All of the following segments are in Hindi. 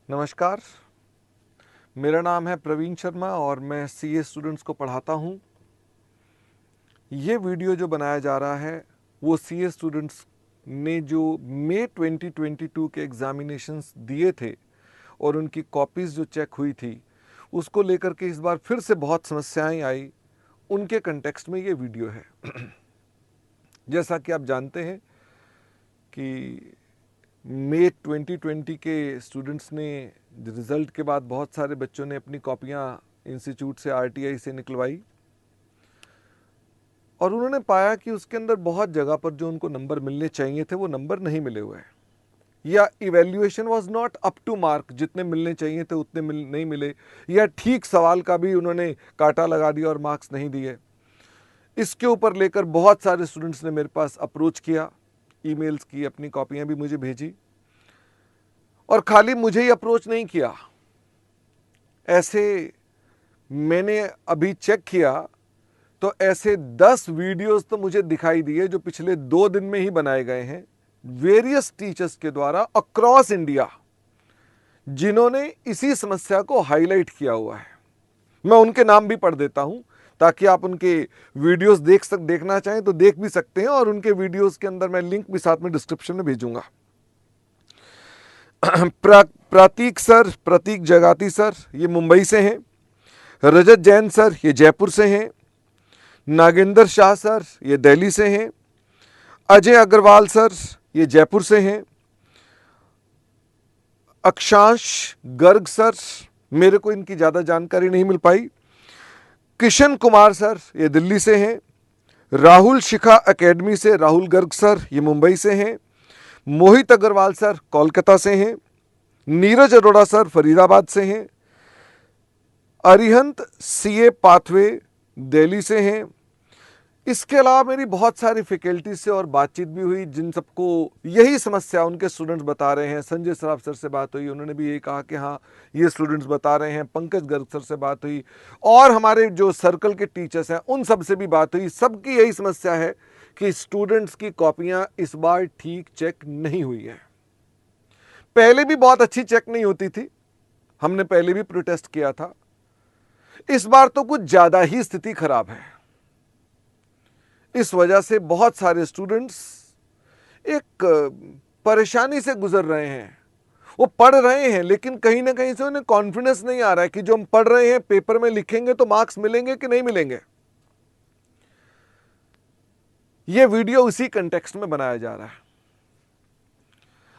नमस्कार, मेरा नाम है प्रवीण शर्मा और मैं सीए स्टूडेंट्स को पढ़ाता हूँ। ये वीडियो जो बनाया जा रहा है वो सीए स्टूडेंट्स ने जो मई 2022 के एग्ज़ामिनेशंस दिए थे और उनकी कॉपीज़ जो चेक हुई थी उसको लेकर के इस बार फिर से बहुत समस्याएं आई, उनके कंटेक्स्ट में ये वीडियो है। जैसा कि आप जानते हैं कि मई 2020 के स्टूडेंट्स ने रिज़ल्ट के बाद बहुत सारे बच्चों ने अपनी कॉपियां इंस्टीट्यूट से आरटीआई से निकलवाई और उन्होंने पाया कि उसके अंदर बहुत जगह पर जो उनको नंबर मिलने चाहिए थे वो नंबर नहीं मिले हुए हैं, या evaluation was not up to mark, जितने मिलने चाहिए थे उतने नहीं मिले, या ठीक सवाल का भी उन्होंने काटा लगा दिया और मार्क्स नहीं दिए। इसके ऊपर लेकर बहुत सारे स्टूडेंट्स ने मेरे पास अप्रोच किया, ईमेल्स की, अपनी कॉपियां भी मुझे भेजी। और खाली मुझे ही अप्रोच नहीं किया, ऐसे मैंने अभी चेक किया तो ऐसे 10 वीडियोस तो मुझे दिखाई दिए जो पिछले 2 दिन में ही बनाए गए हैं वेरियस टीचर्स के द्वारा अक्रॉस इंडिया, जिन्होंने इसी समस्या को हाईलाइट किया हुआ है। मैं उनके नाम भी पढ़ देता हूं ताकि आप उनके वीडियोस देखना चाहें तो देख भी सकते हैं, और उनके वीडियोस के अंदर मैं लिंक भी साथ में डिस्क्रिप्शन में भेजूंगा। प्रतीक जगाती सर, ये मुंबई से हैं। रजत जैन सर, ये जयपुर से हैं। नागेंद्र शाह सर, ये दिल्ली से हैं। अजय अग्रवाल सर, ये जयपुर से हैं। अक्षांश गर्ग सर, मेरे को इनकी ज़्यादा जानकारी नहीं मिल पाई। किशन कुमार सर, ये दिल्ली से हैं। राहुल शिखा एकेडमी से राहुल गर्ग सर, ये मुंबई से हैं। मोहित अग्रवाल सर कोलकाता से हैं। नीरज अरोड़ा सर फरीदाबाद से हैं। अरिहंत सीए पाथवे दिल्ली से हैं। इसके अलावा मेरी बहुत सारी फैकल्टी से और बातचीत भी हुई, जिन सबको यही समस्या उनके स्टूडेंट्स बता रहे हैं। संजय सराफ सर से बात हुई, उन्होंने भी यही कहा कि हाँ ये स्टूडेंट्स बता रहे हैं। पंकज गर्ग सर से बात हुई और हमारे जो सर्कल के टीचर्स हैं उन सब से भी बात हुई। सबकी यही समस्या है कि स्टूडेंट्स की कॉपियां इस बार ठीक चेक नहीं हुई है। पहले भी बहुत अच्छी चेक नहीं होती थी, हमने पहले भी प्रोटेस्ट किया था। इस बार तो कुछ ज्यादा ही स्थिति खराब है। इस वजह से बहुत सारे स्टूडेंट्स एक परेशानी से गुजर रहे हैं। वो पढ़ रहे हैं लेकिन कहीं ना कहीं से उन्हें कॉन्फिडेंस नहीं आ रहा है कि जो हम पढ़ रहे हैं पेपर में लिखेंगे तो मार्क्स मिलेंगे कि नहीं मिलेंगे। यह वीडियो उसी कंटेक्स्ट में बनाया जा रहा है।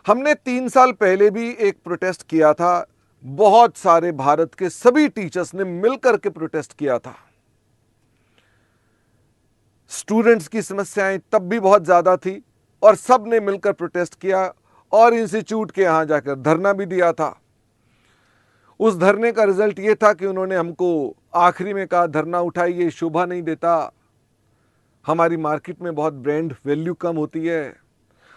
हमने 3 साल पहले भी एक प्रोटेस्ट किया था, बहुत सारे भारत के सभी टीचर्स ने मिलकर के प्रोटेस्ट किया था। स्टूडेंट्स की समस्याएं तब भी बहुत ज्यादा थी और सब ने मिलकर प्रोटेस्ट किया और इंस्टीट्यूट के यहां जाकर धरना भी दिया था। उस धरने का रिजल्ट यह था कि उन्होंने हमको आखिरी में कहा, धरना उठाइए, शोभा नहीं देता, हमारी मार्केट में बहुत ब्रांड वैल्यू कम होती है,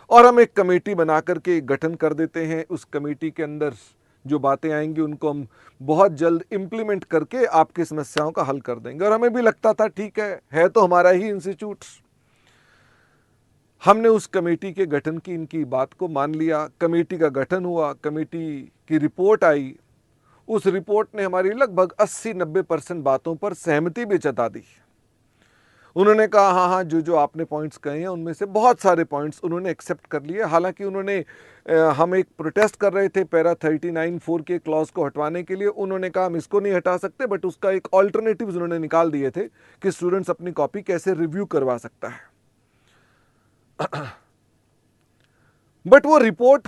और हम एक कमेटी बना करके गठन कर देते हैं। उस कमेटी के अंदर जो बातें आएंगी उनको हम बहुत जल्द इंप्लीमेंट करके आपकी समस्याओं का हल कर देंगे। और हमें भी लगता था ठीक है तो हमारा ही इंस्टीट्यूट। हमने उस कमेटी के गठन की इनकी बात को मान लिया। कमेटी का गठन हुआ, कमेटी की रिपोर्ट आई। उस रिपोर्ट ने हमारी लगभग 80-90% बातों पर सहमति भी जता दी। उन्होंने कहा हाँ हाँ जो जो आपने पॉइंट्स कहे हैं उनमें से बहुत सारे पॉइंट्स उन्होंने एक्सेप्ट कर लिए। हालांकि उन्होंने हम एक प्रोटेस्ट कर रहे थे पैरा 39(4) के क्लॉज को हटवाने के लिए, उन्होंने कहा हम इसको नहीं हटा सकते, बट उसका एक ऑल्टरनेटिव उन्होंने निकाल दिए थे कि स्टूडेंट्स अपनी कॉपी कैसे रिव्यू करवा सकता है। बट वो रिपोर्ट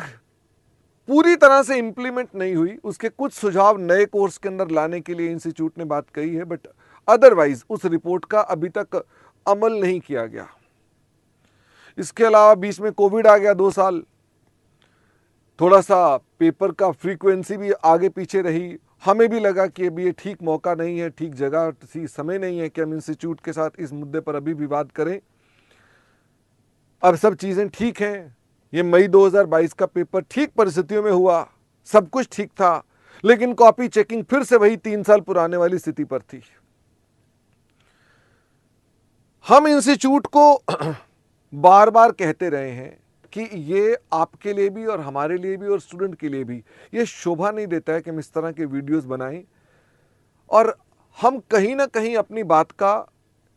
पूरी तरह से इंप्लीमेंट नहीं हुई। उसके कुछ सुझाव नए कोर्स के अंदर लाने के लिए इंस्टीट्यूट ने बात कही है, बट अदरवाइज उस रिपोर्ट का अभी तक अमल नहीं किया गया। इसके अलावा बीच में कोविड आ गया 2 साल, थोड़ा सा पेपर का फ्रीक्वेंसी भी आगे पीछे रही। हमें भी लगा कि अभी ये ठीक मौका नहीं है, ठीक जगह, समय नहीं है कि हम इंस्टीट्यूट के साथ इस मुद्दे पर अभी विवाद करें। अब सब चीजें ठीक हैं। ये मई 2022 का पेपर ठीक परिस्थितियों में हुआ, सब कुछ ठीक था, लेकिन कॉपी चेकिंग फिर से वही 3 साल पुराने वाली स्थिति पर थी। हम इंस्टीट्यूट को बार बार कहते रहे हैं कि ये आपके लिए भी और हमारे लिए भी और स्टूडेंट के लिए भी ये शोभा नहीं देता है कि हम इस तरह के वीडियोस बनाएं और हम कहीं ना कहीं अपनी बात का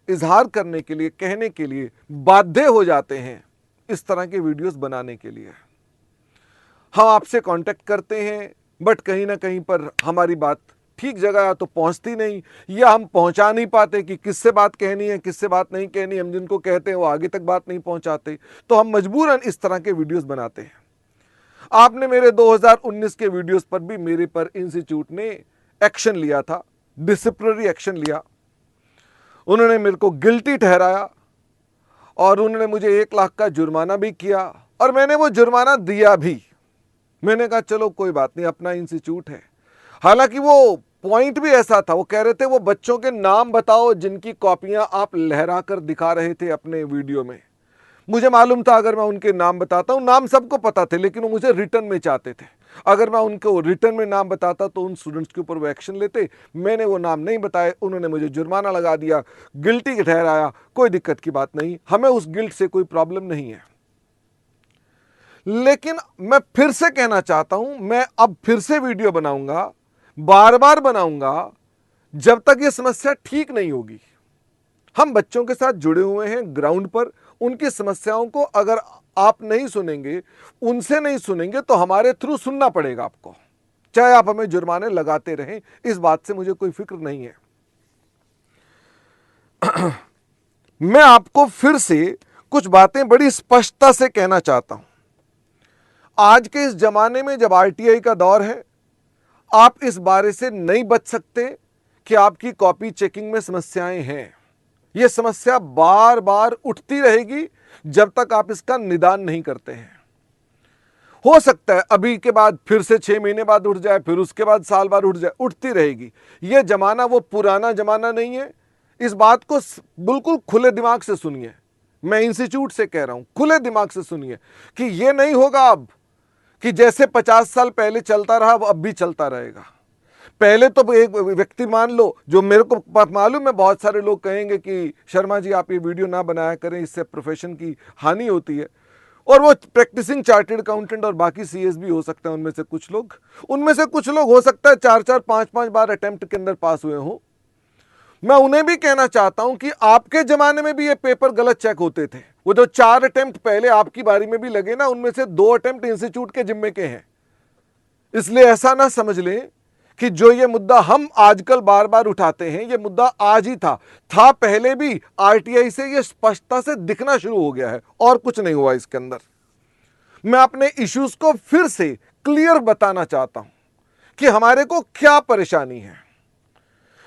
इजहार करने के लिए, कहने के लिए बाध्य हो जाते हैं इस तरह के वीडियोस बनाने के लिए। हम आपसे कांटेक्ट करते हैं बट कहीं ना कहीं पर हमारी बात ठीक जगह या तो पहुंचती नहीं, या हम पहुंचा नहीं पाते कि किससे बात कहनी है, किससे बात नहीं कहनी। हम जिनको कहते हैं वो आगे तक बात नहीं पहुंचाते, तो हम मजबूरन इस तरह के वीडियोस बनाते हैं। आपने मेरे 2019 के वीडियोस पर भी मेरे पर इंस्टीट्यूट ने एक्शन लिया था, डिसिप्लिनरी एक्शन लिया। उन्होंने मेरे को गिल्टी ठहराया और उन्होंने मुझे 1 लाख का जुर्माना भी किया और मैंने वो जुर्माना दिया भी। मैंने कहा चलो कोई बात नहीं, अपना इंस्टीट्यूट है। हालांकि वो पॉइंट भी ऐसा था, वो कह रहे थे वो बच्चों के नाम बताओ जिनकी कॉपियां आप लहरा कर दिखा रहे थे अपने वीडियो में। मुझे मालूम था अगर मैं उनके नाम बताता हूं, नाम सबको पता थे, लेकिन वो मुझे रिटर्न में चाहते थे। अगर मैं उनको रिटर्न में नाम बताता तो उन स्टूडेंट्स के ऊपर वो एक्शन लेते। मैंने वो नाम नहीं बताए, उन्होंने मुझे जुर्माना लगा दिया, गिल्टी ठहराया। कोई दिक्कत की बात नहीं, हमें उस गिल्ट से कोई प्रॉब्लम नहीं है। लेकिन मैं फिर से कहना चाहता हूं, मैं अब फिर से वीडियो बनाऊंगा, बार बार बनाऊंगा, जब तक ये समस्या ठीक नहीं होगी। हम बच्चों के साथ जुड़े हुए हैं ग्राउंड पर, उनकी समस्याओं को अगर आप नहीं सुनेंगे, उनसे नहीं सुनेंगे, तो हमारे थ्रू सुनना पड़ेगा आपको, चाहे आप हमें जुर्माने लगाते रहें। इस बात से मुझे कोई फिक्र नहीं है। मैं आपको फिर से कुछ बातें बड़ी स्पष्टता से कहना चाहता हूं। आज के इस जमाने में जब आरटीआई का दौर है, आप इस बारे से नहीं बच सकते कि आपकी कॉपी चेकिंग में समस्याएं हैं। यह समस्या बार बार उठती रहेगी जब तक आप इसका निदान नहीं करते हैं। हो सकता है अभी के बाद फिर से 6 महीने बाद उठ जाए, फिर उसके बाद साल बाद उठ जाए, उठती रहेगी। यह जमाना वो पुराना जमाना नहीं है। इस बात को बिल्कुल खुले दिमाग से सुनिए। मैं इंस्टीट्यूट से कह रहा हूं, खुले दिमाग से सुनिए कि यह नहीं होगा अब कि जैसे 50 साल पहले चलता रहा वो अब भी चलता रहेगा। पहले तो एक व्यक्ति मान लो, जो मेरे को मालूम है बहुत सारे लोग कहेंगे कि शर्मा जी आप ये वीडियो ना बनाया करें, इससे प्रोफेशन की हानि होती है। और वो प्रैक्टिसिंग चार्टर्ड अकाउंटेंट और बाकी सीएस भी हो सकते हैं, उनमें से कुछ लोग हो सकता है 4-4 5-5 बार अटेम्प्ट के अंदर पास हुए हों। मैं उन्हें भी कहना चाहता हूं कि आपके जमाने में भी ये पेपर गलत चेक होते थे। वो जो 4 अटेम्प्ट पहले आपकी बारी में भी लगे ना, उनमें से 2 अटेम्प्ट इंस्टीट्यूट के जिम्मे के हैं। इसलिए ऐसा ना समझ लें कि जो ये मुद्दा हम आजकल बार बार उठाते हैं, ये मुद्दा आज ही था पहले भी। आरटीआई से ये स्पष्टता से दिखना शुरू हो गया है और कुछ नहीं हुआ इसके अंदर। मैं अपने इश्यूज को फिर से क्लियर बताना चाहता हूं कि हमारे को क्या परेशानी है।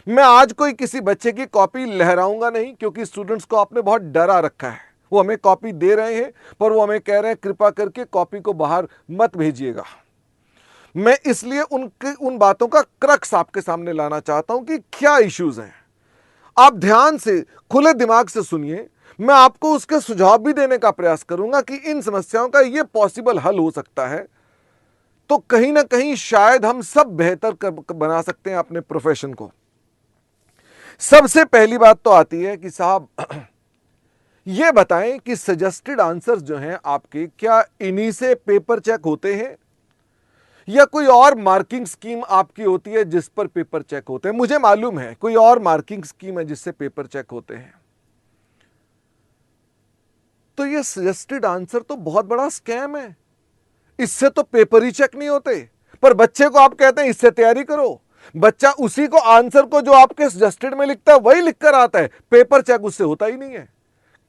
मैं आज कोई किसी बच्चे की कॉपी लहराऊंगा नहीं, क्योंकि स्टूडेंट्स को आपने बहुत डरा रखा है। वो हमें कॉपी दे रहे हैं पर वो हमें कह रहे हैं कृपा करके कॉपी को बाहर मत भेजिएगा। मैं इसलिए उन बातों का क्रक्स आपके सामने लाना चाहता हूं कि क्या इश्यूज हैं। आप ध्यान से खुले दिमाग से सुनिए। मैं आपको उसके सुझाव भी देने का प्रयास करूंगा कि इन समस्याओं का यह पॉसिबल हल हो सकता है, तो कहीं ना कहीं शायद हम सब बेहतर बना सकते हैं अपने प्रोफेशन को। सबसे पहली बात तो आती है कि साहब ये बताएं कि सजेस्टेड आंसर्स जो हैं आपके, क्या इन्हीं से पेपर चेक होते हैं या कोई और मार्किंग स्कीम आपकी होती है जिस पर पेपर चेक होते हैं? मुझे मालूम है कोई और मार्किंग स्कीम है जिससे पेपर चेक होते हैं। तो ये सजेस्टेड आंसर तो बहुत बड़ा स्कैम है। इससे तो पेपर ही चेक नहीं होते, पर बच्चे को आप कहते हैं इससे तैयारी करो। बच्चा उसी को आंसर को जो आपके सजेस्टेड में लिखता है वही लिखकर आता है, पेपर चेक उससे होता ही नहीं है।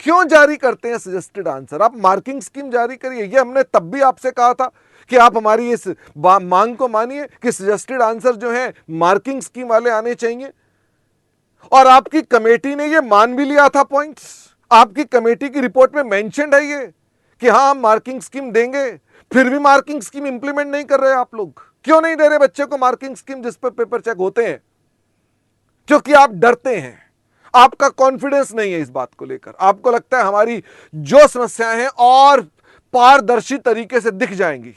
क्यों जारी करते हैं सजेस्टेड आंसर? आप मार्किंग स्कीम जारी करिए। ये हमने तब भी आपसे कहा था कि आप हमारी इस मांग को मानिए कि सजेस्टेड आंसर जो है मार्किंग स्कीम वाले आने चाहिए। और आपकी कमेटी ने ये मान भी लिया था पॉइंट्स। आपकी कमेटी की रिपोर्ट में मेंशन्ड है ये कि हाँ हम मार्किंग स्कीम देंगे, फिर भी मार्किंग स्कीम इंप्लीमेंट नहीं कर रहे आप लोग। क्यों नहीं दे रहे बच्चे को मार्किंग स्कीम जिस पर पेपर चेक होते हैं? क्योंकि आप डरते हैं, आपका कॉन्फिडेंस नहीं है इस बात को लेकर। आपको लगता है हमारी जो समस्याएं हैं और पारदर्शी तरीके से दिख जाएंगी।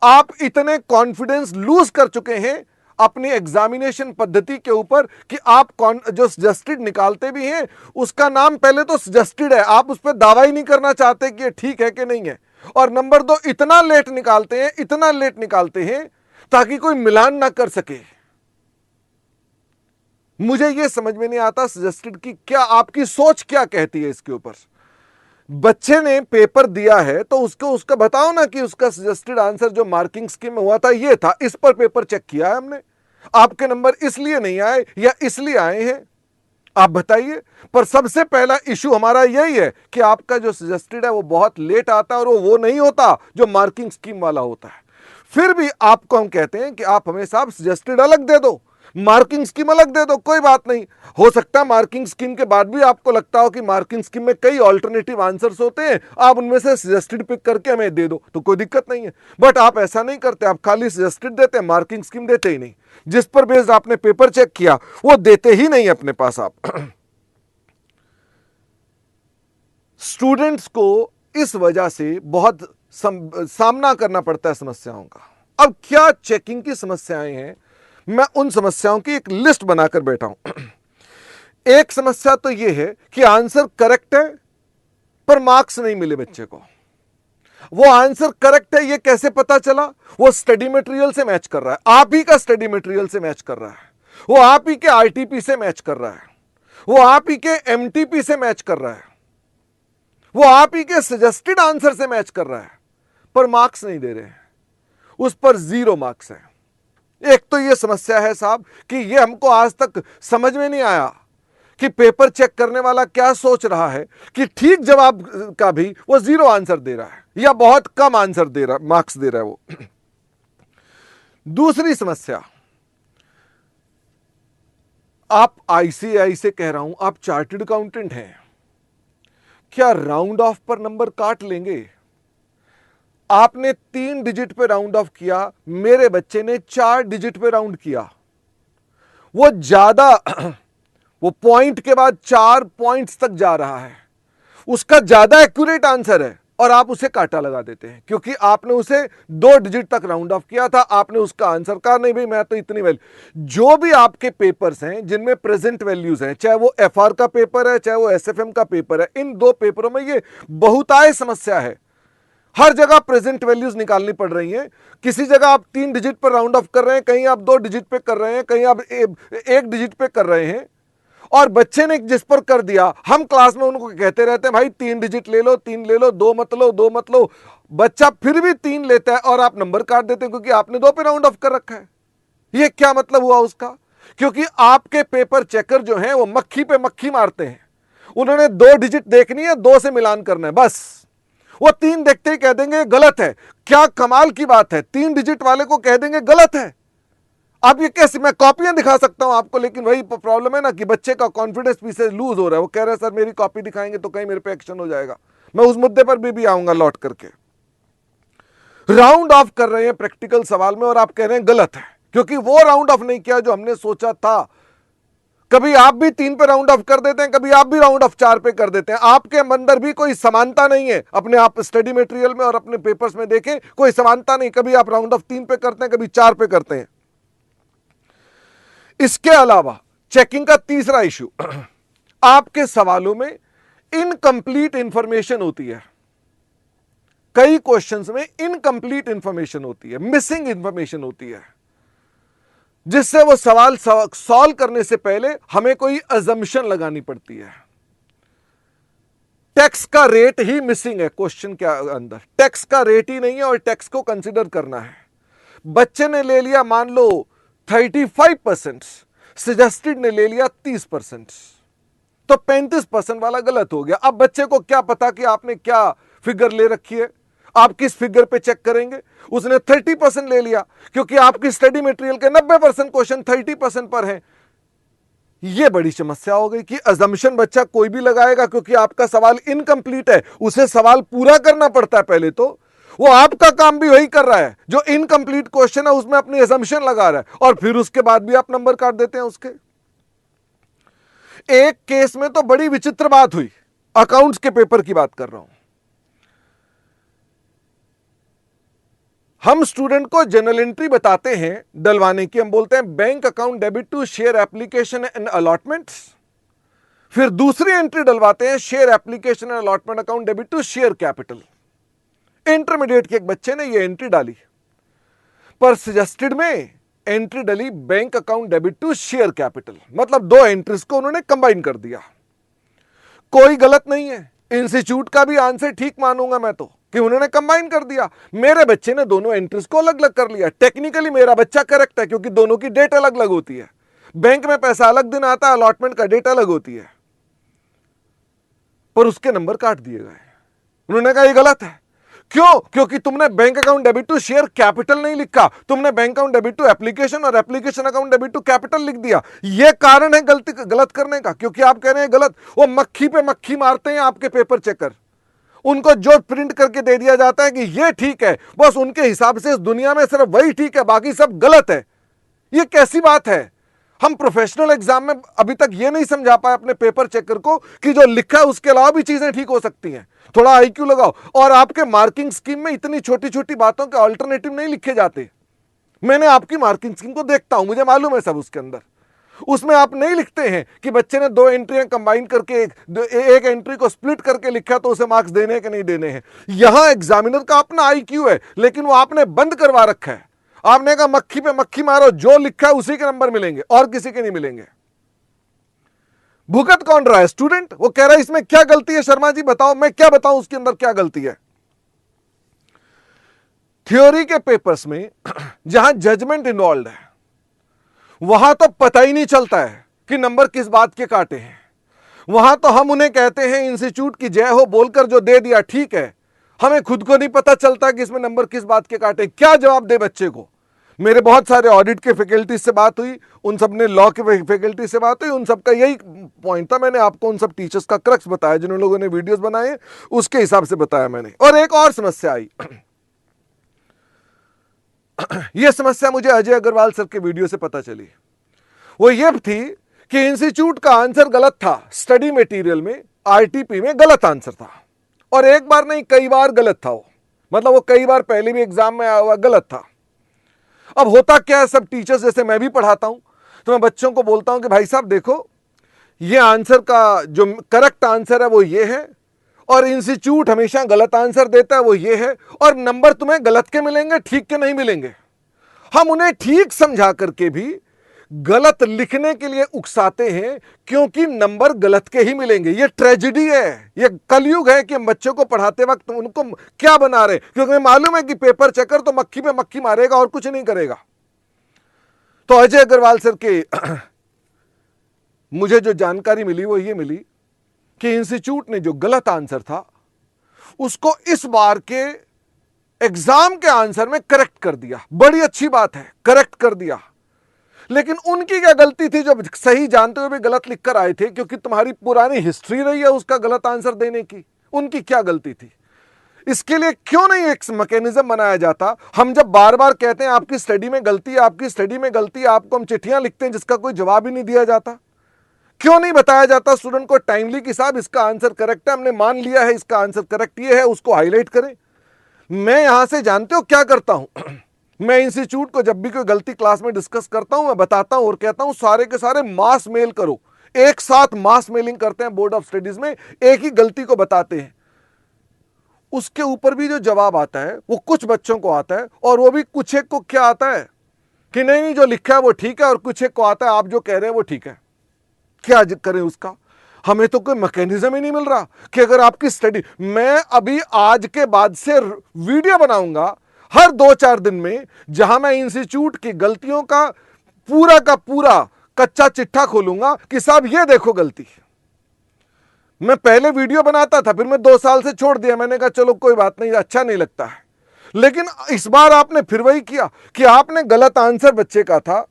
आप इतने कॉन्फिडेंस लूज कर चुके हैं, अपनी एग्जामिनेशन पद्धति के ऊपर कि आप कौन जो सजेस्टेड निकालते भी हैं उसका नाम पहले तो सजेस्टेड है, आप उस पर दावा ही नहीं करना चाहते कि ये ठीक है कि नहीं है। और नंबर 2, इतना लेट निकालते हैं ताकि कोई मिलान ना कर सके। मुझे यह समझ में नहीं आता सजेस्टेड की क्या, आपकी सोच क्या कहती है इसके ऊपर। बच्चे ने पेपर दिया है तो उसका बताओ ना कि उसका सजेस्टेड आंसर जो मार्किंग स्कीम में हुआ था ये था, इस पर पेपर चेक किया है हमने, आपके नंबर इसलिए नहीं आए या इसलिए आए हैं, आप बताइए। पर सबसे पहला इशू हमारा यही है कि आपका जो सजेस्टेड है वो बहुत लेट आता है और वो नहीं होता जो मार्किंग स्कीम वाला होता है। फिर भी आपको हम कहते हैं कि आप हमें साहब सजेस्टेड अलग दे दो, मार्किंग स्कीम अलग दे दो, कोई बात नहीं। हो सकता है मार्किंग स्कीम के बाद भी आपको लगता हो कि मार्किंग स्कीम में कई ऑल्टरनेटिव आंसर्स होते हैं, आप उनमें से सजेस्टेड पिक करके हमें दे दो तो कोई दिक्कत नहीं है। बट आप ऐसा नहीं करते, आप खाली सजेस्टेड देते हैं, मार्किंग स्कीम देते ही नहीं। जिस पर बेस्ड आपने पेपर चेक किया वो देते ही नहीं अपने पास आप। स्टूडेंट्स को इस वजह से बहुत सामना करना पड़ता है समस्याओं का। अब क्या चेकिंग की समस्याएं हैं, मैं उन समस्याओं की एक लिस्ट बनाकर बैठा हूं। एक समस्या तो यह है कि आंसर करेक्ट है पर मार्क्स नहीं मिले बच्चे को। वो आंसर करेक्ट है ये कैसे पता चला, वो स्टडी मटेरियल से मैच कर रहा है, आप ही का स्टडी मटेरियल से मैच कर रहा है, वो आप ही के आरटीपी से मैच कर रहा है, वो आप ही के एमटीपी से मैच कर रहा है, वो आप ही के सजेस्टेड आंसर से मैच कर रहा है, पर मार्क्स नहीं दे रहे हैं, उस पर 0 मार्क्स है। एक तो यह समस्या है साहब कि यह हमको आज तक समझ में नहीं आया कि पेपर चेक करने वाला क्या सोच रहा है कि ठीक जवाब का भी वो 0 आंसर दे रहा है या बहुत कम आंसर दे रहा, मार्क्स दे रहा है वो। दूसरी समस्या, आप आईसीआई से कह रहा हूं, आप चार्टर्ड अकाउंटेंट हैं, क्या राउंड ऑफ पर नंबर काट लेंगे? आपने 3 डिजिट पे राउंड ऑफ किया, मेरे बच्चे ने 4 डिजिट पे राउंड किया, वो ज्यादा वो पॉइंट के बाद 4 पॉइंट्स तक जा रहा है, उसका ज्यादा एक्यूरेट आंसर है और आप उसे काटा लगा देते हैं क्योंकि आपने उसे 2 डिजिट तक राउंड ऑफ किया था, आपने उसका आंसर कहा नहीं भाई मैं तो इतनी वैल्यू। जो भी आपके पेपर्स हैं जिनमें प्रेजेंट वैल्यूज हैं, चाहे वो एफआर का पेपर है चाहे वो एसएफएम का पेपर है, इन 2 पेपरों में ये बहुतायत समस्या है। हर जगह प्रेजेंट वैल्यूज निकालनी पड़ रही हैं। किसी जगह आप 3 डिजिट पर राउंड ऑफ कर रहे हैं, कहीं आप 2 डिजिट पे कर रहे हैं, कहीं आप 1 डिजिट पे कर रहे हैं। और बच्चे ने जिस पर कर दिया, हम क्लास में उनको कहते रहते हैं भाई 3 डिजिट ले लो, 3 ले लो, 2 मत लो, 2 मत लो। बच्चा फिर भी 3 लेता है और आप नंबर काट देते हैं क्योंकि आपने 2 पे राउंड ऑफ कर रखा है। यह क्या मतलब हुआ उसका? क्योंकि आपके पेपर चेकर जो हैं वो मक्खी पे मक्खी मारते हैं। उन्होंने 2 डिजिट देखनी है, 2 से मिलान करना है, बस वो 3 देखते ही कह देंगे गलत है। क्या कमाल की बात है, 3 डिजिट वाले को कह देंगे गलत है। अब ये कैसे, मैं कॉपियां दिखा सकता हूं आपको, लेकिन वही प्रॉब्लम है ना कि बच्चे का कॉन्फिडेंस पीछे लूज हो रहा है। वो कह रहा है सर मेरी कॉपी दिखाएंगे तो कहीं मेरे पे एक्शन हो जाएगा। मैं उस मुद्दे पर भी आऊंगा लौट करके। राउंड ऑफ कर रहे हैं प्रैक्टिकल सवाल में और आप कह रहे हैं गलत है क्योंकि वो राउंड ऑफ नहीं किया जो हमने सोचा था। कभी आप भी 3 पे राउंड ऑफ कर देते हैं, कभी आप भी राउंड ऑफ 4 पे कर देते हैं। आपके अंदर भी कोई समानता नहीं है, अपने आप स्टडी मटेरियल में और अपने पेपर्स में देखें, कोई समानता नहीं। कभी आप राउंड ऑफ 3 पे करते हैं, कभी 4 पे करते हैं। इसके अलावा चेकिंग का तीसरा इशू, आपके सवालों में इनकंप्लीट इंफॉर्मेशन होती है। कई क्वेश्चंस में इनकंप्लीट इंफॉर्मेशन होती है, मिसिंग इंफॉर्मेशन होती है, जिससे वो सवाल सॉल्व करने से पहले हमें कोई अजम्पशन लगानी पड़ती है। टैक्स का रेट ही मिसिंग है क्वेश्चन के अंदर, टैक्स का रेट ही नहीं है और टैक्स को कंसीडर करना है। बच्चे ने ले लिया मान लो 35%, सजेस्टेड ने ले लिया 30%, तो 35% वाला गलत हो गया। अब बच्चे को क्या पता कि आपने क्या फिगर ले रखी है, आप किस फिगर पे चेक करेंगे। उसने 30% ले लिया क्योंकि आपकी स्टडी मटेरियल के 90% क्वेश्चन 30% पर हैं। यह बड़ी समस्या हो गई कि अजम्पशन बच्चा कोई भी लगाएगा क्योंकि आपका सवाल इनकंप्लीट है, उसे सवाल पूरा करना पड़ता है पहले। तो वो आपका काम भी वही कर रहा है, जो इनकंप्लीट क्वेश्चन है उसमें अपनी अजम्पशन लगा रहा है और फिर उसके बाद भी आप नंबर काट देते हैं उसके। एक केस में तो बड़ी विचित्र बात हुई, अकाउंट्स के पेपर की बात कर रहा हूं। हम स्टूडेंट को जनरल एंट्री बताते हैं डलवाने की, हम बोलते हैं bank account debit to share application and allotments. फिर दूसरी एंट्री डलवाते हैं share application and allotment account debit to share capital. Intermediate के एक बच्चे ने यह एंट्री डाली, पर सजेस्टेड में एंट्री डली bank account debit to share capital, मतलब दो एंट्रीज को उन्होंने कंबाइन कर दिया। कोई गलत नहीं है, इंस्टीट्यूट का भी आंसर ठीक मानूंगा मैं तो कि उन्होंने कंबाइन कर दिया। मेरे बच्चे ने दोनों एंट्रीज को अलग अलग कर लिया। टेक्निकली मेरा बच्चा करेक्ट है क्योंकि दोनों की डेट अलग अलग होती है। बैंक में पैसा अलग दिन आता है, अलॉटमेंट का डेट अलग होती है, पर उसके नंबर काट दिए गए। उन्होंने कहा ये गलत है। क्यों? क्योंकि तुमने bank account debit to share capital नहीं लिखा, तुमने bank account debit to application और application account debit to capital लिख दिया। यह कारण है गलत करने का, क्योंकि आप कह रहे हैं गलत। वो मक्खी पे मक्खी मारते हैं आपके पेपर चेकर। उनको जो प्रिंट करके दे दिया जाता है कि यह ठीक है, बस उनके हिसाब से इस दुनिया में सिर्फ वही ठीक है, बाकी सब गलत है। यह कैसी बात है? हम प्रोफेशनल एग्जाम में अभी तक यह नहीं समझा पाए अपने पेपर चेकर को कि जो लिखा है उसके अलावा भी चीजें ठीक हो सकती हैं। थोड़ा आईक्यू लगाओ। और आपके मार्किंग स्कीम में इतनी छोटी छोटी बातों के अल्टरनेटिव नहीं लिखे जाते। मैंने आपकी मार्किंग स्कीम को देखता हूं, मुझे मालूम है सब उसके अंदर। उसमें आप नहीं लिखते हैं कि बच्चे ने दो एंट्रियां कंबाइन करके एक एंट्री को स्प्लिट करके लिखा तो उसे मार्क्स देने हैं कि नहीं देने हैं। यहां एग्जामिनर का अपना आईक्यू है, लेकिन वो आपने बंद करवा रखा है। आपने कहा मक्खी पे मक्खी मारो, जो लिखा है उसी के नंबर मिलेंगे और किसी के नहीं मिलेंगे। भुगत कौन रहा है? स्टूडेंट। वो कह रहा है इसमें क्या गलती है शर्मा जी बताओ। मैं क्या बताऊं उसके अंदर क्या गलती है? थ्योरी के पेपर्स में जहां जजमेंट इन्वॉल्व है वहां तो पता ही नहीं चलता है कि नंबर किस बात के काटे हैं। वहां तो हम उन्हें कहते हैं इंस्टीट्यूट की जय हो बोलकर जो दे दिया ठीक है, हमें खुद को नहीं पता चलता कि इसमें नंबर किस बात के काटे। क्या जवाब दे बच्चे को? मेरे बहुत सारे ऑडिट के फैकल्टी से बात हुई, उन सब ने लॉ के फैकल्टी से बात हुई, उन सब का यही पॉइंट था। मैंने आपको उन सब टीचर्स का क्रक्स बताया, जिन लोगों ने वीडियोस बनाए उसके हिसाब से बताया मैंने। और एक और समस्या आई यह समस्या मुझे अजय अग्रवाल सर के वीडियो से पता चली। वो ये थी कि इंस्टीट्यूट का आंसर गलत था, स्टडी मटेरियल में आरटीपी में गलत आंसर था, और एक बार नहीं कई बार गलत था वो। मतलब वो कई बार पहले भी एग्जाम में आया हुआ गलत था। अब होता क्या है, सब टीचर्स जैसे मैं भी पढ़ाता हूं तो मैं बच्चों को बोलता हूं कि भाई साहब देखो ये आंसर का जो करेक्ट आंसर है वो ये है, और इंस्टीट्यूट हमेशा गलत आंसर देता है वो ये है, और नंबर तुम्हें गलत के मिलेंगे, ठीक के नहीं मिलेंगे। हम उन्हें ठीक समझा करके भी गलत लिखने के लिए उकसाते हैं क्योंकि नंबर गलत के ही मिलेंगे। ये ट्रेजेडी है, ये कलयुग है कि हम बच्चों को पढ़ाते वक्त उनको क्या बना रहे, क्योंकि मालूम है कि पेपर चेकर तो मक्खी पे मक्खी मारेगा और कुछ नहीं करेगा। तो अजय अग्रवाल सर के मुझे जो जानकारी मिली वो ये मिली कि इंस्टीट्यूट ने जो गलत आंसर था उसको इस बार के एग्जाम के आंसर में करेक्ट कर दिया। बड़ी अच्छी बात है, करेक्ट कर दिया। लेकिन उनकी क्या गलती थी जो सही जानते हुए भी गलत लिखकर आए थे? क्योंकि तुम्हारी पुरानी हिस्ट्री रही है उसका गलत आंसर देने की। उनकी क्या गलती थी? इसके लिए क्यों नहीं एक मैकेनिज्म बनाया जाता? हम जब बार बार कहते हैं आपकी स्टडी में गलती है, आपकी स्टडी में गलती है, आपको हम चिट्ठियां लिखते हैं जिसका कोई जवाब ही नहीं दिया जाता। क्यों नहीं बताया जाता स्टूडेंट को टाइमली कि साहब इसका आंसर करेक्ट है, हमने मान लिया है इसका आंसर करेक्ट ये है, उसको हाईलाइट करें। मैं यहां से जानते हो क्या करता हूं मैं इंस्टीट्यूट को जब भी कोई गलती क्लास में डिस्कस करता हूं मैं बताता हूं और कहता हूं सारे के सारे मास मेल करो। एक साथ मास मेलिंग करते हैं बोर्ड ऑफ स्टडीज में, एक ही गलती को बताते हैं। उसके ऊपर भी जो जवाब आता है वो कुछ बच्चों को आता है, और वो भी कुछ एक को क्या आता है कि नहीं नहीं जो लिखा है वो ठीक है, और कुछ एक को आता है आप जो कह रहे हैं वो ठीक है। क्या करें उसका? हमें तो कोई मैकेनिज्म ही नहीं मिल रहा कि अगर आपकी स्टडी, मैं अभी आज के बाद से वीडियो बनाऊंगा हर 2-4 दिन में जहां मैं इंस्टीट्यूट की गलतियों का पूरा कच्चा चिट्ठा खोलूंगा कि साहब ये देखो गलती। मैं पहले वीडियो बनाता था, फिर मैं 2 साल से छोड़ दिया। मैंने कहा चलो कोई बात नहीं, अच्छा नहीं लगता है। लेकिन इस बार आपने फिर वही किया कि आपने गलत आंसर बच्चे का था,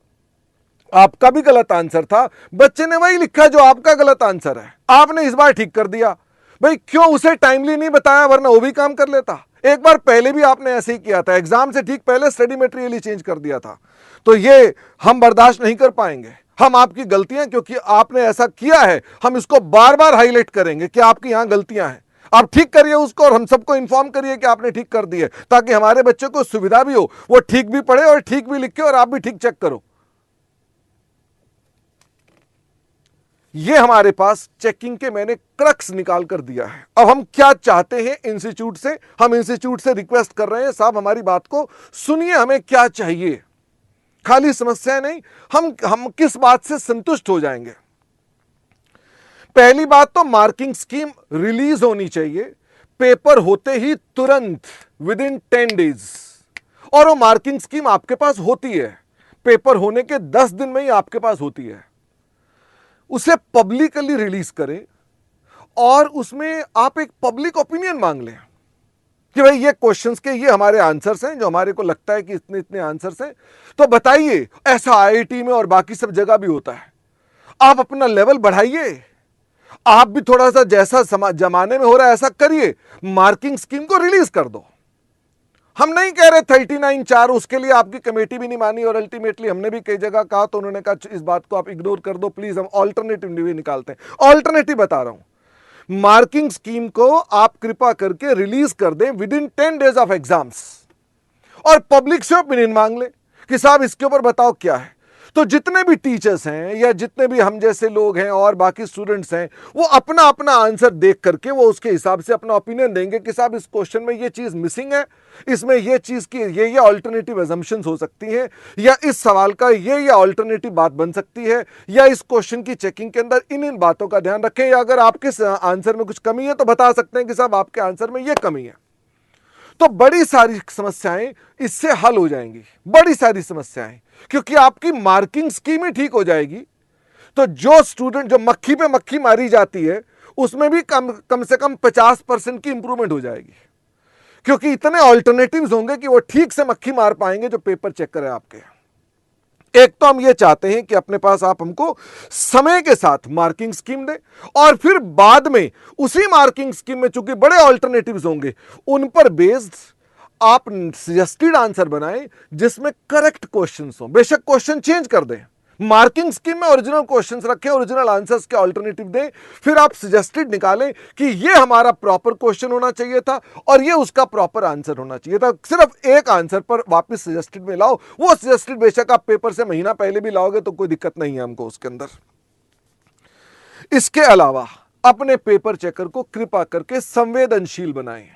आपका भी गलत आंसर था, बच्चे ने वही लिखा जो आपका गलत आंसर है, आपने इस बार ठीक कर दिया। भाई क्यों उसे टाइमली नहीं बताया, वरना वो भी काम कर लेता। एक बार पहले भी आपने ऐसे ही किया था, एग्जाम से ठीक पहले स्टडी मटेरियल ही चेंज कर दिया था। तो ये हम बर्दाश्त नहीं कर पाएंगे। हम आपकी गलतियां, क्योंकि आपने ऐसा किया है, हम इसको बार बार हाईलाइट करेंगे कि आपकी यहां गलतियां हैं। आप ठीक करिए उसको और हम सबको इन्फॉर्म करिए कि आपने ठीक कर दिया, ताकि हमारे बच्चे को सुविधा भी हो, वो ठीक भी पढ़े और ठीक भी लिखे और आप भी ठीक चेक करो। ये हमारे पास चेकिंग के मैंने क्रक्स निकाल कर दिया है। अब हम क्या चाहते हैं इंस्टीट्यूट से? हम इंस्टीट्यूट से रिक्वेस्ट कर रहे हैं, साहब हमारी बात को सुनिए, हमें क्या चाहिए, खाली समस्या नहीं, हम किस बात से संतुष्ट हो जाएंगे। पहली बात तो मार्किंग स्कीम रिलीज होनी चाहिए पेपर होते ही तुरंत, विद इन 10 डेज। और वो मार्किंग स्कीम आपके पास होती है, पेपर होने के 10 दिन में ही आपके पास होती है। उसे पब्लिकली रिलीज करें और उसमें आप एक पब्लिक ओपिनियन मांग लें कि भाई ये क्वेश्चंस के ये हमारे आंसर्स हैं, जो हमारे को लगता है कि इतने इतने आंसर्स हैं, तो बताइए। ऐसा आईआईटी में और बाकी सब जगह भी होता है। आप अपना लेवल बढ़ाइए, आप भी थोड़ा सा जैसा जमाने में हो रहा है ऐसा करिए, मार्किंग स्कीम को रिलीज कर दो। हम नहीं कह रहे 39(4), उसके लिए आपकी कमेटी भी नहीं मानी और अल्टीमेटली हमने भी कई जगह कहा तो उन्होंने कहा इस बात को आप इग्नोर कर दो प्लीज, हम ऑल्टरनेटिव भी निकालते हैं। ऑल्टरनेटिव बता रहा हूं, मार्किंग स्कीम को आप कृपा करके रिलीज कर दें with in 10 days of exams, और पब्लिक से ओपिनियन मांग ले कि साहब इसके ऊपर बताओ क्या है। तो जितने भी टीचर्स हैं या जितने भी हम जैसे लोग हैं और बाकी स्टूडेंट्स हैं, वो अपना अपना आंसर देख करके वो उसके हिसाब से अपना ओपिनियन देंगे कि साहब इस क्वेश्चन में ये चीज मिसिंग है, इसमें ये चीज की ये ऑल्टरनेटिव अजम्पशंस हो सकती हैं, या इस सवाल का ये ऑल्टरनेटिव बात बन सकती है, या इस क्वेश्चन की चेकिंग के अंदर इन बातों का ध्यान रखें, या अगर आपके आंसर में कुछ कमी है तो बता सकते हैं कि साहब आपके आंसर में ये कमी है। तो बड़ी सारी समस्याएं इससे हल हो जाएंगी, बड़ी सारी समस्याएं, क्योंकि आपकी मार्किंग स्कीम ही ठीक हो जाएगी। तो जो स्टूडेंट, जो मक्खी पे मक्खी मारी जाती है, उसमें भी कम से कम 50% की इंप्रूवमेंट हो जाएगी, क्योंकि इतने ऑल्टरनेटिव्स होंगे कि वो ठीक से मक्खी मार पाएंगे जो पेपर चेक करें आपके। एक तो हम ये चाहते हैं कि अपने पास आप हमको समय के साथ मार्किंग स्कीम दें, और फिर बाद में उसी मार्किंग स्कीम में चूंकि बड़े ऑल्टरनेटिव्स होंगे, उन पर बेस्ड आप सजेस्टेड आंसर बनाएं जिसमें करेक्ट क्वेश्चंस हो। बेशक क्वेश्चन चेंज कर दें, मार्किंग स्कीम में ओरिजिनल क्वेश्चंस रखें, ओरिजिनल आंसर्स के ऑल्टरनेटिव दें, फिर आप सजेस्टेड निकालें कि ये हमारा प्रॉपर क्वेश्चन होना चाहिए था और ये उसका प्रॉपर आंसर होना चाहिए था। सिर्फ एक आंसर पर वापस सजेस्टेड में लाओ, वो सजेस्टेड बेशक आप पेपर से महीना पहले भी लाओगे तो कोई दिक्कत नहीं है हमको उसके अंदर। इसके अलावा अपने पेपर चेकर को कृपा करके संवेदनशील बनाएं।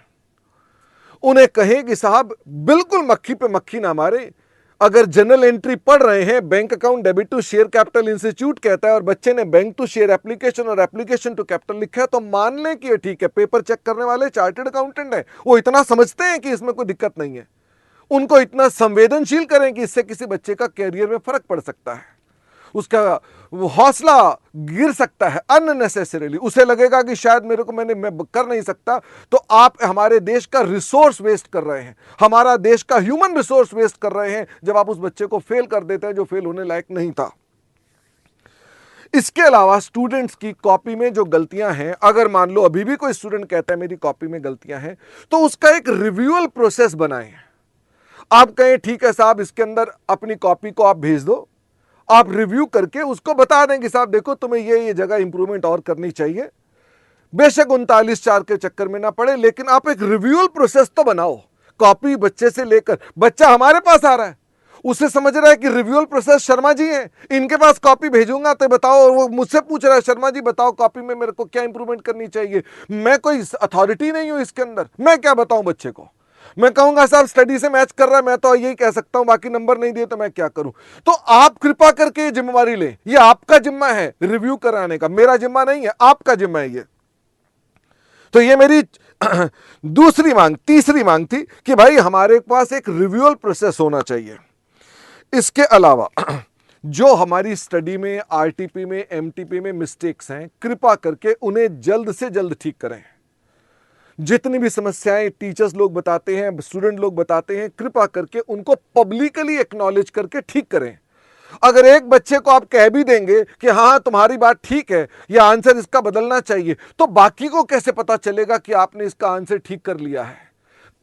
उन्हें कहें कि साहब बिल्कुल मक्खी पे मक्खी ना मारे। अगर जनरल एंट्री पढ़ रहे हैं, bank account debit to share capital institute कहता है और बच्चे ने बैंक टू शेयर एप्लीकेशन और एप्लीकेशन टू कैपिटल लिखा है, तो मान लें कि ये ठीक है। पेपर चेक करने वाले चार्टर्ड अकाउंटेंट है, वो इतना समझते हैं कि इसमें कोई दिक्कत नहीं है। उनको इतना संवेदनशील करें कि इससे किसी बच्चे का कैरियर में फर्क पड़ सकता है, उसका हौसला गिर सकता है अननेसेसरीली। उसे लगेगा कि शायद मैं कर नहीं सकता। तो आप हमारे देश का रिसोर्स वेस्ट कर रहे हैं, हमारा देश का ह्यूमन रिसोर्स वेस्ट कर रहे हैं जब आप उस बच्चे को फेल कर देते हैं जो फेल होने लायक नहीं था। इसके अलावा स्टूडेंट्स की कॉपी में जो गलतियां हैं, अगर मान लो अभी भी कोई स्टूडेंट कहता है मेरी कॉपी में गलतियां हैं, तो उसका एक रिव्यूअल प्रोसेस बनाएं। आप कहें ठीक है साहब, इसके अंदर अपनी कॉपी को आप भेज दो, आप रिव्यू करके उसको बता दें कि साहब देखो तुम्हें ये जगह इंप्रूवमेंट और करनी चाहिए। बेशक 39(4) के चक्कर में ना पड़े, लेकिन आप एक रिव्यूअल प्रोसेस तो बनाओ। कॉपी बच्चे से लेकर, बच्चा हमारे पास आ रहा है, उसे समझ रहा है कि रिव्यूअल प्रोसेस शर्मा जी हैं, इनके पास कॉपी भेजूंगा तो बताओ, वो मुझसे पूछ रहा है शर्मा जी बताओ कॉपी में मेरे को क्या इंप्रूवमेंट करनी चाहिए। मैं कोई अथॉरिटी नहीं हूं इसके अंदर, मैं क्या बताऊं बच्चे को। मैं कहूंगा साहब स्टडी से मैच कर रहा है, मैं तो यही कह सकता हूं, बाकी नंबर नहीं दिए तो मैं क्या करूं। तो आप कृपा करके जिम्मेवारी लें, ये आपका जिम्मा है रिव्यू कराने का, मेरा जिम्मा नहीं है, आपका जिम्मा है ये। तो ये मेरी तीसरी मांग थी कि भाई हमारे पास एक रिव्यूअल प्रोसेस होना चाहिए। इसके अलावा जो हमारी स्टडी में, आरटीपी में, एमटीपी में मिस्टेक्स हैं, कृपा करके उन्हें जल्द से जल्द ठीक करें। जितनी भी समस्याएं टीचर्स लोग बताते हैं, स्टूडेंट लोग बताते हैं, कृपा करके उनको पब्लिकली एक्नॉलेज करके ठीक करें। अगर एक बच्चे को आप कह भी देंगे कि हाँ तुम्हारी बात ठीक है, यह आंसर इसका बदलना चाहिए, तो बाकी को कैसे पता चलेगा कि आपने इसका आंसर ठीक कर लिया है।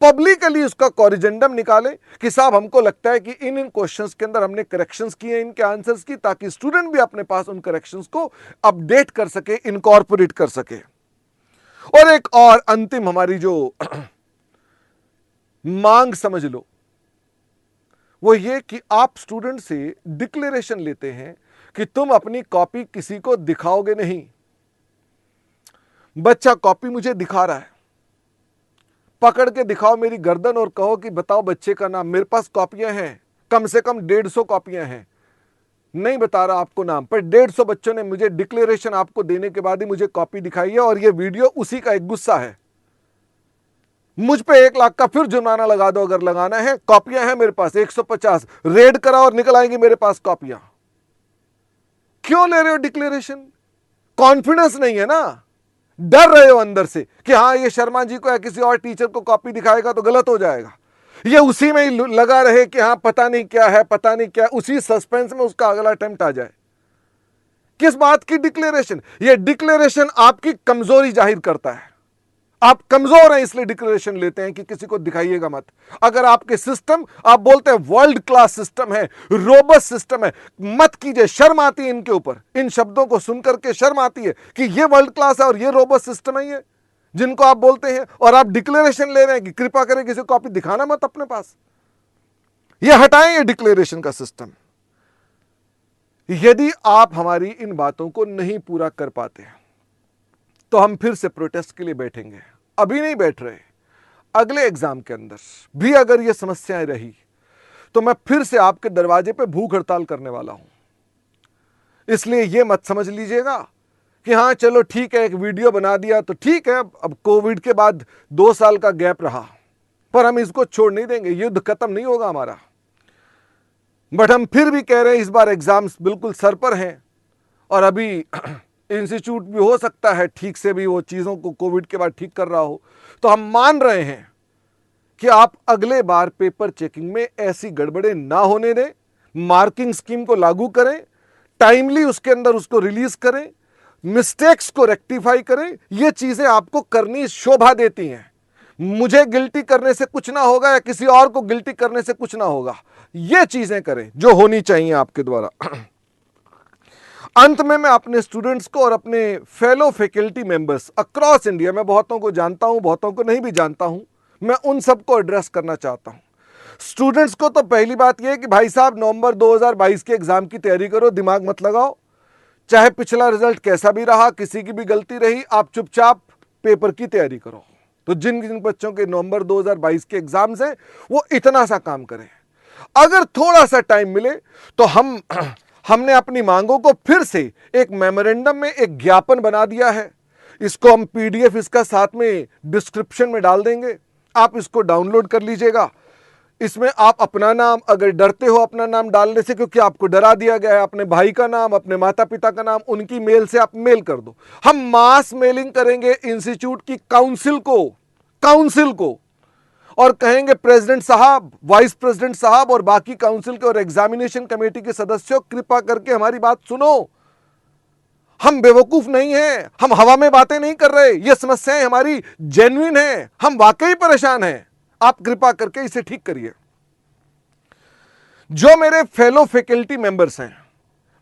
पब्लिकली उसका कॉरिजेंडम निकालें कि साहब हमको लगता है कि इन क्वेश्चंस के अंदर हमने करेक्शंस किए हैं इनके आंसर्स की, ताकि स्टूडेंट भी अपने पास उन करेक्शंस को अपडेट कर सके, इनकॉर्पोरेट कर सके। और एक और अंतिम हमारी जो मांग समझ लो, वो ये कि आप स्टूडेंट से डिक्लेरेशन लेते हैं कि तुम अपनी कॉपी किसी को दिखाओगे नहीं। बच्चा कॉपी मुझे दिखा रहा है, पकड़ के दिखाओ मेरी गर्दन और कहो कि बताओ बच्चे का नाम। मेरे पास कॉपियां हैं, कम से कम 150 कॉपियां हैं, नहीं बता रहा आपको नाम, पर 150 बच्चों ने मुझे डिक्लेरेशन आपको देने के बाद ही मुझे कॉपी दिखाई है, और ये वीडियो उसी का एक गुस्सा है। मुझ पे 1 लाख का फिर जुर्माना लगा दो अगर लगाना है, कॉपियां हैं मेरे पास 150, रेड कराओ और निकल आएंगी मेरे पास कॉपियां। क्यों ले रहे हो डिक्लेरेशन? कॉन्फिडेंस नहीं है ना, डर रहे हो अंदर से कि हाँ ये शर्मा जी को या किसी और टीचर को कॉपी दिखाएगा तो गलत हो जाएगा। ये उसी में ही लगा रहे कि हाँ पता नहीं क्या है, पता नहीं क्या, उसी सस्पेंस में उसका अगला अटेम्प्ट आ जाए। किस बात की डिक्लेरेशन? ये डिक्लेरेशन आपकी कमजोरी जाहिर करता है। आप कमजोर हैं इसलिए डिक्लेरेशन लेते हैं कि किसी को दिखाइएगा मत। अगर आपके सिस्टम, आप बोलते हैं वर्ल्ड क्लास सिस्टम है, रोबस्ट सिस्टम है, मत कीजिए। शर्म आती है इनके ऊपर, इन शब्दों को सुनकर के शर्म आती है कि ये वर्ल्ड क्लास है और ये रोबस्ट सिस्टम है ये जिनको आप बोलते हैं, और आप डिक्लेरेशन ले रहे हैं कि कृपा करें किसी को कॉपी दिखाना मत अपने पास। ये हटाएं ये डिक्लेरेशन का सिस्टम। यदि आप हमारी इन बातों को नहीं पूरा कर पाते तो हम फिर से प्रोटेस्ट के लिए बैठेंगे। अभी नहीं बैठ रहे, अगले एग्जाम के अंदर भी अगर ये समस्याएं रही तो मैं फिर से आपके दरवाजे पे भूख हड़ताल करने वाला हूं। इसलिए ये मत समझ लीजिएगा कि हाँ चलो ठीक है, एक वीडियो बना दिया तो ठीक है, अब कोविड के बाद 2 साल का गैप रहा, पर हम इसको छोड़ नहीं देंगे, युद्ध खत्म नहीं होगा हमारा। बट हम फिर भी कह रहे हैं इस बार एग्जाम्स बिल्कुल सर पर हैं, और अभी इंस्टीट्यूट भी हो सकता है ठीक से भी वो चीज़ों को कोविड के बाद ठीक कर रहा हो, तो हम मान रहे हैं कि आप अगले बार पेपर चेकिंग में ऐसी गड़बड़ें ना होने दें, मार्किंग स्कीम को लागू करें, टाइमली उसके अंदर उसको रिलीज करें, मिस्टेक्स को रेक्टिफाई करें। ये चीज़ें आपको करनी शोभा देती हैं। मुझे गिल्टी करने से कुछ ना होगा या किसी और को गिल्टी करने से कुछ ना होगा। ये चीज़ें करें जो होनी चाहिए आपके द्वारा। अंत में मैं अपने स्टूडेंट्स को और अपने fellow faculty members across India, मैं बहुतों को जानता हूं, बहुतों को नहीं भी जानता हूं, मैं उन सबको एड्रेस करना चाहता हूं। स्टूडेंट्स को तो पहली बात यह है कि भाई साहब नवंबर 2022 के एग्जाम की तैयारी करो, दिमाग मत लगाओ। चाहे पिछला रिजल्ट कैसा भी रहा, किसी की भी गलती रही, आप चुपचाप पेपर की तैयारी करो। तो जिन जिन बच्चों के नवंबर 2022 के एग्जाम्स हैं वो इतना सा काम करें। अगर थोड़ा सा टाइम मिले तो हमने अपनी मांगों को फिर से एक मेमोरेंडम में एक ज्ञापन बना दिया है। इसको हम पीडीएफ इसका साथ में डिस्क्रिप्शन में डाल देंगे, आप इसको डाउनलोड कर लीजिएगा। इसमें आप अपना नाम, अगर डरते हो अपना नाम डालने से क्योंकि आपको डरा दिया गया है, अपने भाई का नाम, अपने माता पिता का नाम, उनकी मेल से आप मेल कर दो। हम मास मेलिंग करेंगे इंस्टीट्यूट की काउंसिल को और कहेंगे प्रेसिडेंट साहब, वाइस प्रेसिडेंट साहब और बाकी काउंसिल के और एग्जामिनेशन कमेटी के सदस्यों, कृपा करके हमारी बात सुनो। हम बेवकूफ नहीं हैं, हम हवा में बातें नहीं कर रहे, ये समस्याएं हमारी जेन्युइन हैं, हम वाकई परेशान हैं, आप कृपा करके इसे ठीक करिए। जो मेरे फेलो फैकल्टी मेंबर्स हैं,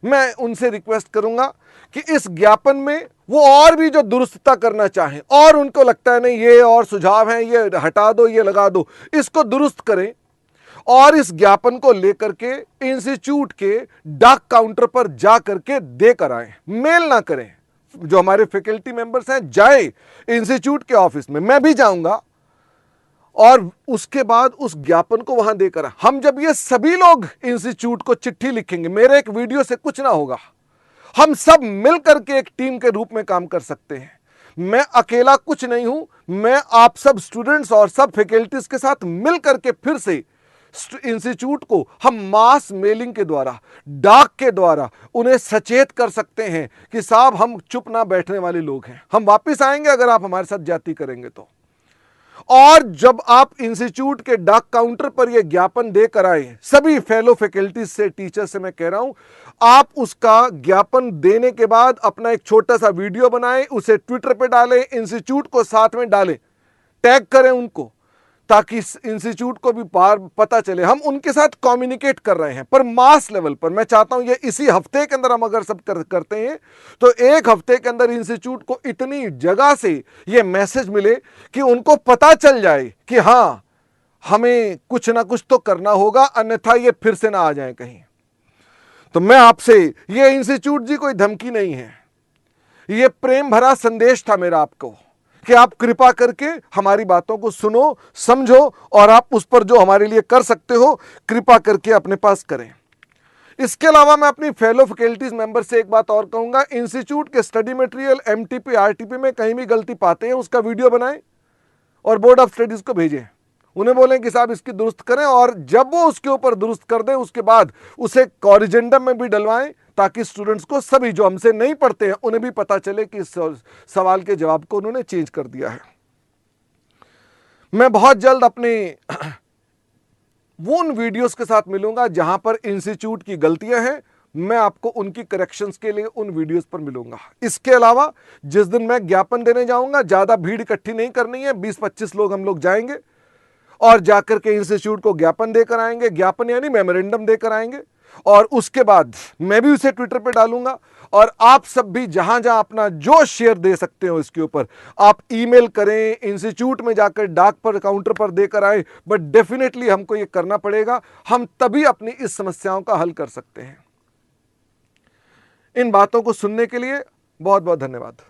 मैं उनसे रिक्वेस्ट करूंगा कि इस ज्ञापन में वो और भी जो दुरुस्तता करना चाहें और उनको लगता है नहीं ये और सुझाव हैं, ये हटा दो, ये लगा दो, इसको दुरुस्त करें और इस ज्ञापन को लेकर के इंस्टीट्यूट के डाक काउंटर पर जा करके देकर आए, मेल ना करें। जो हमारे फैकल्टी मेंबर्स हैं जाए इंस्टीट्यूट के ऑफिस में, मैं भी जाऊंगा और उसके बाद उस ज्ञापन को वहां देकर आए। हम जब ये सभी लोग इंस्टीट्यूट को चिट्ठी लिखेंगे, मेरे एक वीडियो से कुछ ना होगा, हम सब मिलकर के एक टीम के रूप में काम कर सकते हैं। मैं अकेला कुछ नहीं हूं, मैं आप सब स्टूडेंट्स और सब फैकल्टीज के साथ मिलकर के फिर से इंस्टीट्यूट को हम मास मेलिंग के द्वारा, डाक के द्वारा उन्हें सचेत कर सकते हैं कि साहब हम चुप ना बैठने वाले लोग हैं, हम वापस आएंगे अगर आप हमारे साथ जाति करेंगे तो। और जब आप इंस्टीट्यूट के डाक काउंटर पर यह ज्ञापन देकर आए, सभी फेलो फैकल्टीज से, टीचर से मैं कह रहा हूं, आप उसका ज्ञापन देने के बाद अपना एक छोटा सा वीडियो बनाएं, उसे ट्विटर पे डालें, इंस्टीट्यूट को साथ में डालें, टैग करें उनको, ताकि इंस्टीट्यूट को भी पता चले हम उनके साथ कम्युनिकेट कर रहे हैं, पर मास लेवल पर। मैं चाहता हूं ये इसी हफ्ते के अंदर हम अगर सब करते हैं तो एक हफ्ते के अंदर इंस्टीट्यूट को इतनी जगह से ये मैसेज मिले कि उनको पता चल जाए कि हाँ, हमें कुछ ना कुछ तो करना होगा, अन्यथा ये फिर से ना आ जाए कहीं। तो मैं आपसे, ये इंस्टीट्यूट जी कोई धमकी नहीं है, ये प्रेम भरा संदेश था मेरा आपको कि आप कृपा करके हमारी बातों को सुनो, समझो, और आप उस पर जो हमारे लिए कर सकते हो कृपा करके अपने पास करें। इसके अलावा मैं अपनी फेलो फैकल्टीज मेंबर से एक बात और कहूंगा, इंस्टीट्यूट के स्टडी मटेरियल एमटीपी आरटीपी में कहीं भी गलती पाते हैं उसका वीडियो बनाएं और बोर्ड ऑफ स्टडीज को भेजें। उन्हें बोलें कि साहब इसकी दुरुस्त करें, और जब वो उसके ऊपर दुरुस्त कर दें उसके बाद उसे कॉरिजेंडम में भी डलवाएं, ताकि स्टूडेंट्स को, सभी जो हमसे नहीं पढ़ते हैं, उन्हें भी पता चले कि इस सवाल के जवाब को उन्होंने चेंज कर दिया है। मैं बहुत जल्द अपने वो उन वीडियोस के साथ मिलूंगा जहां पर इंस्टीट्यूट की गलतियां हैं, मैं आपको उनकी करेक्शंस के लिए उन वीडियोस पर मिलूंगा। इसके अलावा जिस दिन मैं ज्ञापन देने जाऊंगा, ज्यादा भीड़ इकट्ठी नहीं करनी है, 20-25 लोग हम लोग जाएंगे और जाकर के इंस्टीट्यूट को ज्ञापन देकर आएंगे। ज्ञापन यानी मेमोरेंडम देकर आएंगे, और उसके बाद मैं भी उसे ट्विटर पे डालूंगा, और आप सब भी जहां जहां अपना जो शेयर दे सकते हो इसके ऊपर आप ईमेल करें, इंस्टीट्यूट में जाकर डाक पर काउंटर पर देकर आए। बट डेफिनेटली हमको ये करना पड़ेगा, हम तभी अपनी इस समस्याओं का हल कर सकते हैं। इन बातों को सुनने के लिए बहुत बहुत धन्यवाद।